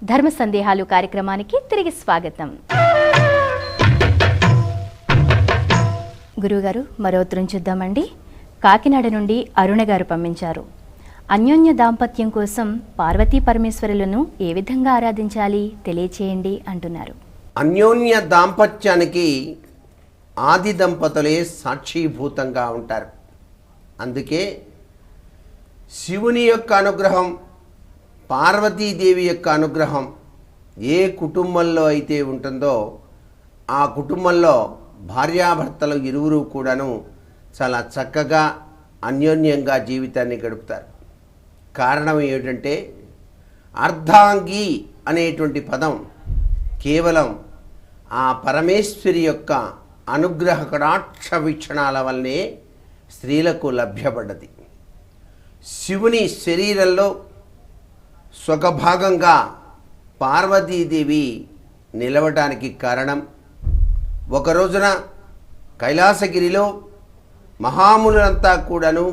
ధర్మ సందేహాలు కార్యక్రమానికి తిరిగి స్వాగతం. గురువుగారు, మరో ఉత్తరం చూద్దామండి. కాకినాడ నుండి అరుణ గారు పంపించారు. అన్యోన్య దాంపత్యం కోసం పార్వతీ పరమేశ్వరులను ఏ విధంగా ఆరాధించాలి తెలియచేయండి అంటున్నారు. అన్యోన్య దాంపత్యానికి ఆది దంపతులే సాక్షిభూతంగా ఉంటారు. అందుకే శివుని యొక్క అనుగ్రహం, పార్వతీదేవి యొక్క అనుగ్రహం ఏ కుటుంబంలో అయితే ఉంటుందో ఆ కుటుంబంలో భార్యాభర్తలు ఇరువురు కూడాను చాలా చక్కగా అన్యోన్యంగా జీవితాన్ని గడుపుతారు. కారణం ఏమిటంటే అర్ధాంగి అనేటువంటి పదం కేవలం ఆ పరమేశ్వరి యొక్క అనుగ్రహ కటాక్ష వీక్షణాల వల్లనే స్త్రీలకు లభ్యపడ్డది. శివుని శరీరంలో స్వగభాగంగా పార్వతీదేవి నిలవటానికి కారణం, ఒక రోజున కైలాసగిరిలో మహామునులంతా కూడాను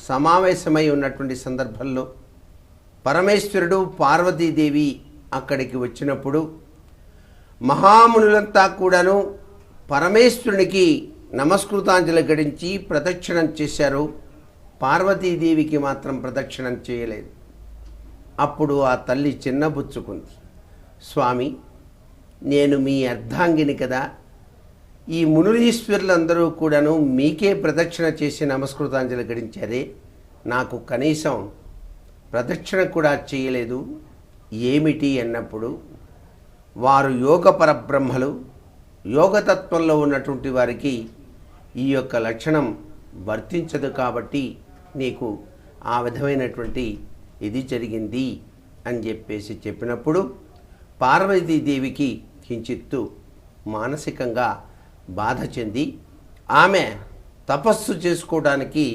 సమావేశమై ఉన్నటువంటి సందర్భంలో పరమేశ్వరుడు పార్వతీదేవి అక్కడికి వచ్చినప్పుడు మహామునులంతా కూడాను పరమేశ్వరునికి నమస్కృతాంజలి గడించి ప్రదక్షిణం చేశారు. పార్వతీదేవికి మాత్రం ప్రదక్షిణం చేయలేదు. అప్పుడు ఆ తల్లి చిన్నబుచ్చుకుంది. స్వామి, నేను మీ అర్ధాంగిని కదా, ఈ మునులీశ్వరులందరూ కూడాను మీకే ప్రదక్షిణ చేసి నమస్కృతాంజలి గడించారే, నాకు కనీసం ప్రదక్షిణ కూడా చేయలేదు ఏమిటి అన్నప్పుడు, వారు యోగ పరబ్రహ్మలు, యోగతత్వంలో ఉన్నటువంటి వారికి ఈ యొక్క లక్షణం వర్తించదు, కాబట్టి నీకు ఆ విధమైనటువంటి ఇది జరిగింది అని చెప్పినప్పుడు పార్వతీదేవికి కించిత్తు మానసికంగా బాధ చెంది ఆమె తపస్సు చేసుకోవడానికి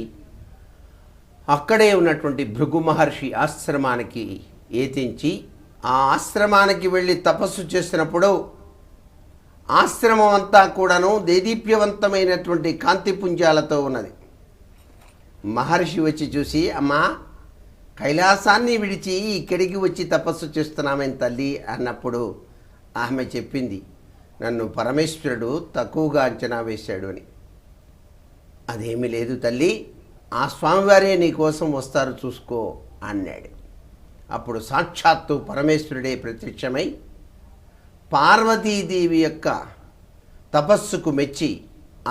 అక్కడే ఉన్నటువంటి భృగు మహర్షి ఆశ్రమానికి ఏతించి ఆ ఆశ్రమానికి వెళ్ళి తపస్సు చేసినప్పుడు ఆశ్రమం అంతా కూడాను దేదీప్యవంతమైనటువంటి కాంతిపుంజాలతో ఉన్నది. మహర్షి వచ్చి చూసి, అమ్మా, కైలాసాన్ని విడిచి ఇక్కడికి వచ్చి తపస్సు చేస్తున్నామేం తల్లి అన్నప్పుడు ఆమె చెప్పింది, నన్ను పరమేశ్వరుడు తక్కువగా అంచనా వేశాడు అని. అదేమీ లేదు తల్లి, ఆ స్వామివారే నీ కోసం వస్తారు చూసుకో అన్నాడు. అప్పుడు సాక్షాత్తు పరమేశ్వరుడే ప్రత్యక్షమై పార్వతీదేవి యొక్క తపస్సుకు మెచ్చి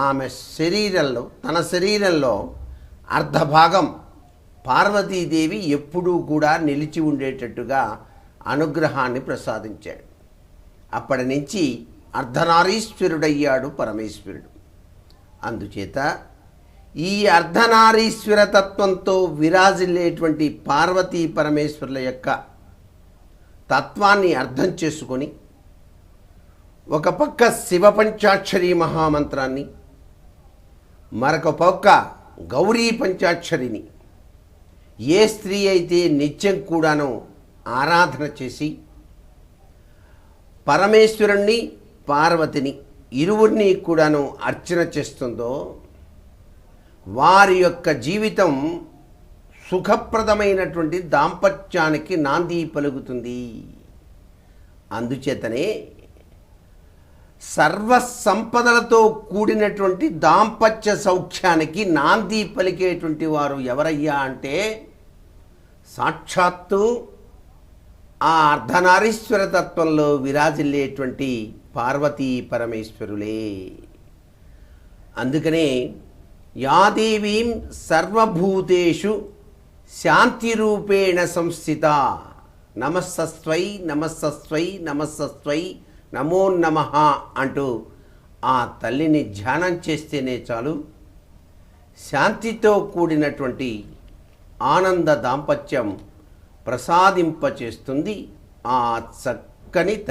ఆమె శరీరంలో, తన శరీరంలో అర్ధభాగం పార్వతీదేవి ఎప్పుడూ కూడా నిలిచి ఉండేటట్టుగా అనుగ్రహాన్ని ప్రసాదించాడు. అప్పటి నుంచి అర్ధనారీశ్వరుడయ్యాడు పరమేశ్వరుడు. అందుచేత ఈ అర్ధనారీశ్వర తత్వంతో విరాజిల్లేటువంటి పార్వతీ పరమేశ్వరుల యొక్క తత్వాన్ని అర్థం చేసుకొని ఒక పక్క శివ పంచాక్షరి మహామంత్రాన్ని, మరొక పక్క గౌరీ పంచాక్షరిని ఏ స్త్రీ అయితే నిత్యం కూడాను ఆరాధన చేసి పరమేశ్వరుణ్ణి, పార్వతిని ఇరువురిని కూడాను అర్చన చేస్తుందో వారి యొక్క జీవితం సుఖప్రదమైనటువంటి దాంపత్యానికి నాంది పలుకుతుంది. అందుచేతనే సర్వ సంపదలతో కూడినటువంటి దాంపత్య సౌఖ్యానికి నాంది పలికేటువంటి వారు ఎవరయ్యా అంటే సాక్షాత్తు ఆ అర్ధనారీశ్వర తత్వంలో విరాజిల్లేటువంటి పార్వతీ పరమేశ్వరులే. అందుకనే యాదేవీం సర్వభూతేషు శాంతిరూపేణ సంస్థిత నమస్సస్వై నమస్సస్వై నమస్సస్వై నమో నమః అంటూ ఆ తల్లిని ధ్యానం చేస్తేనే చాలు, శాంతితో కూడినటువంటి ఆనంద దాంపత్యం ప్రసాదింపచేస్తుంది ఆ చక్కని తల్లి.